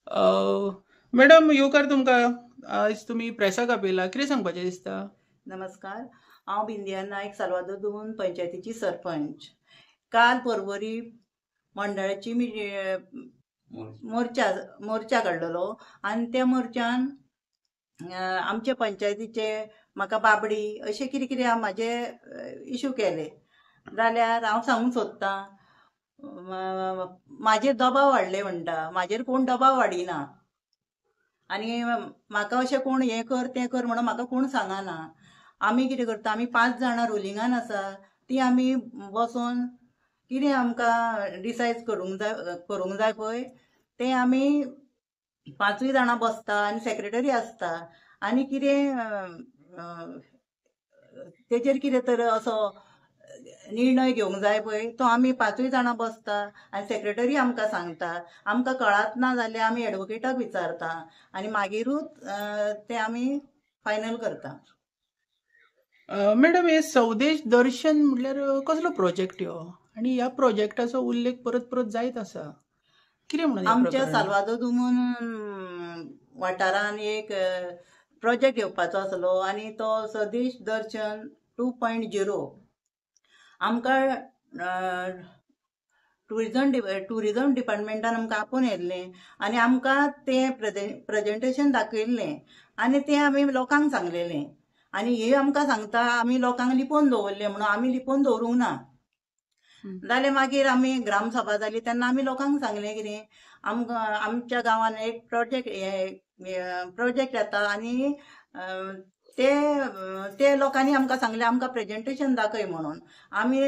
अ, madam येवकार तुमकां आयज तुमी प्रेसाक आपयला कितें सांगपाचें दिसता? नमस्कार. हांव बिंदिया नायक सालवादोर दुगून पंचायतीची सरपंच. काल परवरी मंडळाची मोर्चा मोर्चा काडलेलो आनी त्या मोर्चान आमचे पंचायतीचे म्हाका बाबडी अशें कितें कितें म्हाजे इशू केले जाल्यार हांव सांगूंक सोदतां म्हाजेर दबाव हाडले म्हणटा. म्हाजेर कोण दबाव हाडिना आनी म्हाका अशें कोण हें कर तें कर म्हणून म्हाका कोण सांगना. आमी कितें करता, आमी 5 जाणां रोलिंगान आसा, ती आमी बसोन कितें आमकां डिसायड करूंक जाय पळय तें आमी 5य जाणां बसता आनी सेक्रेटरी आसता आनी तेचेर कितें तर असो निर्णय घेवंक जाय पळय तो आमी 5य जाणां बसता आनी सेक्रेटरी आमकां सांगता. आमकां कळत ना जाल्यार आमी एडवोकेटाक विचारता आनी मागीरूच तें आमी फायनल करता. मॅडम हे स्वदेश दर्शन म्हटल्यार कसलो प्रोजेक्ट ह्यो आनी ह्या प्रोजेक्टाचो उल्लेख परत परत जायत आसा, कितें म्हणून हें आमच्या प्रकरण? सालवादोर दुमून वाठारान एक प्रोजेक्ट येवपाचो आसलो आनी तो स्वदेश दर्शन 2.0 आमकां टुरिझम डिपार्टमेंटान आमकां आपोवन येल्लें आनी आमकां तें प्रेजेंटेशन दाखयल्लें आनी तें आमी लोकांक सांगलेलें आनी हे आमकां सांगता आमी लोकांक लिपोवन दवरलें म्हणून आमी लिपोवन दवरूंक ना. जाल्यार मागीर आमी ग्रामसभा जाली तेन्ना आमी लोकांक सांगलें कितें आमच्या गांवान एक प्रोजेक्ट येता आनी ते लोकांनी आमकां सांगलें आमकां प्रेजेंटेशन दाखय म्हणून. आमी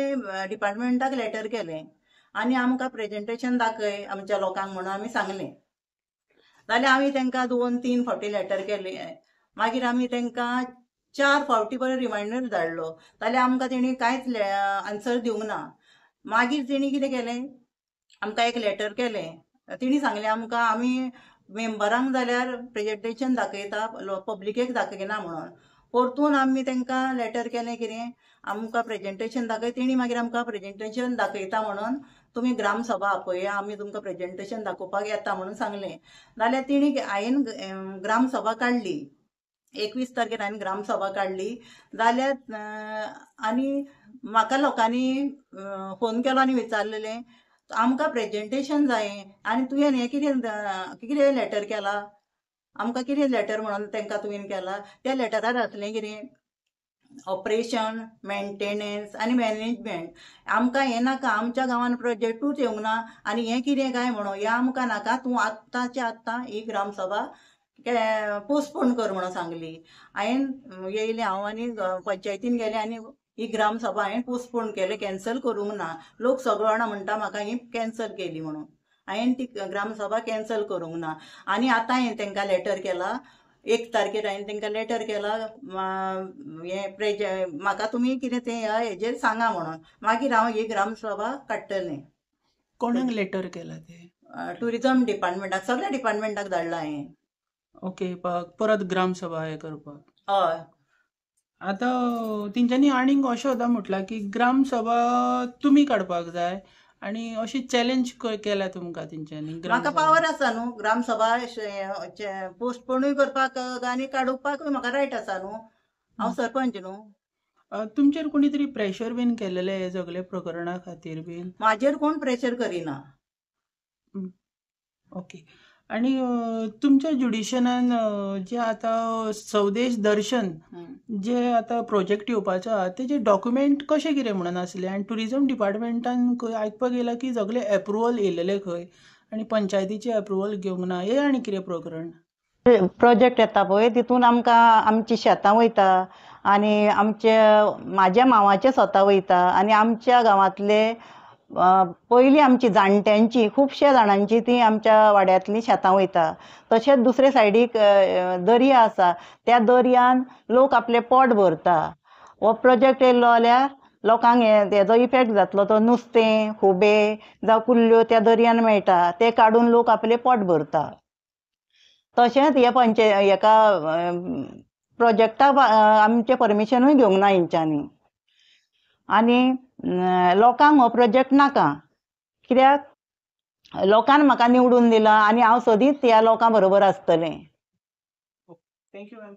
डिपार्टमेंटाक लेटर केलें आनी आमकां प्रेजेंटेशन दाखय आमच्या लोकांक म्हणून आमी सांगलें. जाल्यार आमी तांकां 2-3 फावटी लेटर केलें. मागीर आमी तांकां 4 फावटी परत रिमांयडर धाडलो जाल्यार आमकां तेणी कांयच आन्सर दिवंक ना. मागीर तेणी कितें केलें, आमकां एक लेटर केलें. तेणी सांगलें आमकां आमी मेंबरांक जाल्यार प्रेजेंटेशन दाखयता पब्लिकेक दाखयना म्हणून. परतून आमी तांकां लेटर केलें कितें आमकां प्रेजेंटेशन दाखय. तेणी मागीर आमकां प्रेजेंटेशन दाखयता म्हणून तुमी ग्रामसभा आपया आमी तुमकां प्रेजेंटेशन दाखोवपाक येता म्हणून सांगलें. जाल्यार तेणी हांवें ग्रामसभा काडली. 21 तारखेर हांवें ग्रामसभा काडली जाल्यार आनी म्हाका लोकांनी फोन केलो आनी विचारलेलें आमकां प्रेजेंटेशन जायें आनी तुवें हें कितें लेटर केला, आमकां कितें लेटर म्हणून तांकां तुवें केला. त्या लेटरार आसलें कितें ऑपरेशन मेंटेनन्स आनी मॅनेजमेंट. आमकां हें नाका, आमच्या गांवान प्रोजेक्टूच येवंक ना आनी हें कितें काय म्हणून हें आमकां नाका. तूं आत्तांच्या आत्तां ही ग्रामसभा पोस्टपोन कर म्हणून सांगली. येयलें हांव आनी पंचायतीन गेलें आनी ही ग्रामसभा हांवें पोस्टपोन केलें, कॅन्सल करूंक ना. लोक सगळो जाणां म्हणटा म्हाका ही कॅन्सल केली म्हणून. हांवें ती ग्रामसभा कॅन्सल करूंक ना आनी आतां हांवें तांकां लेटर केला. 1 तारखेर हांवें तांकां लेटर केला म्हाका तुमी कितें तें हेजेर सांगा म्हणून. मागीर हांव ही ग्रामसभा काडटलें. कोणाक लेटर केला ते? टुरिझम डिपार्टमेंटाक, सगळ्या डिपार्टमेंटाक धाडला हांवें. ओके, परत ग्रामसभा हें करपाक. हय. आतां तेंच्यांनी आनीक अशें सुद्दां म्हटलां की ग्रामसभा तुमी काडपाक जाय आनी अशी चॅलेंज केल्या तुमकां तेंच्यांनी म्हाका ग्रामसभा. पावर आसा न्हू ग्रामसभा पोस्टपोनूय करपाक आनी काडपाकूय म्हाका रायट आसा न्हू. हांव सरपंच न्हू. तुमचेर कोणी तरी प्रेशर बीन केलेलें हे सगळे प्रकरणा खातीर बीन? म्हाजेर कोण प्रेशर करिना. ओके. आणि तुमच्या ज्युडिशनान जे आतां स्वदेश दर्शन जे आतां प्रोजेक्ट येवपाचो आहा तेजे डॉक्युमेंट कशें कितें म्हणून आसले आनी टुरिझम डिपार्टमेंटान खंय आयकपाक येयलां की सगळे एप्रुवल येयलेले खंय आनी पंचायतीचे एप्रुवल घेवंक ना, हे आनी कितें प्रकरण? प्रोजेक्ट येता पळय तितून आमकां आमची शेतां वयता आनी म्हाज्या मांवाचे स्वता वयता आनी आमच्या गांवांतले पयलीं आमची जाणट्यांची खुबश्या जाणांची ती आमच्या वाड्यांतलीं शेतां वयता. तशेंच दुसरे सायडीक दर्या आसा, त्या दर्यान लोक आपलें पोट भरता. हो प्रोजेक्ट येयल्लो जाल्यार लोकांक हेजो इफेक्ट जातलो. तो नुस्तें खुबे जावं कुल्ल्यो त्या दर्यान मेळटा ते काडून लोक आपलें पोट भरता. तशेंच हेका प्रोजेक्टाक आमचें परमिशनूय घेवंक ना हेंच्यांनी. आनी लोकांक हो प्रोजेक्ट नाका. कित्याक लोकांनी म्हाका निवडून दिला आनी हांव सदींच ह्या लोकां बरोबर आसतलें. Thank you ma'am.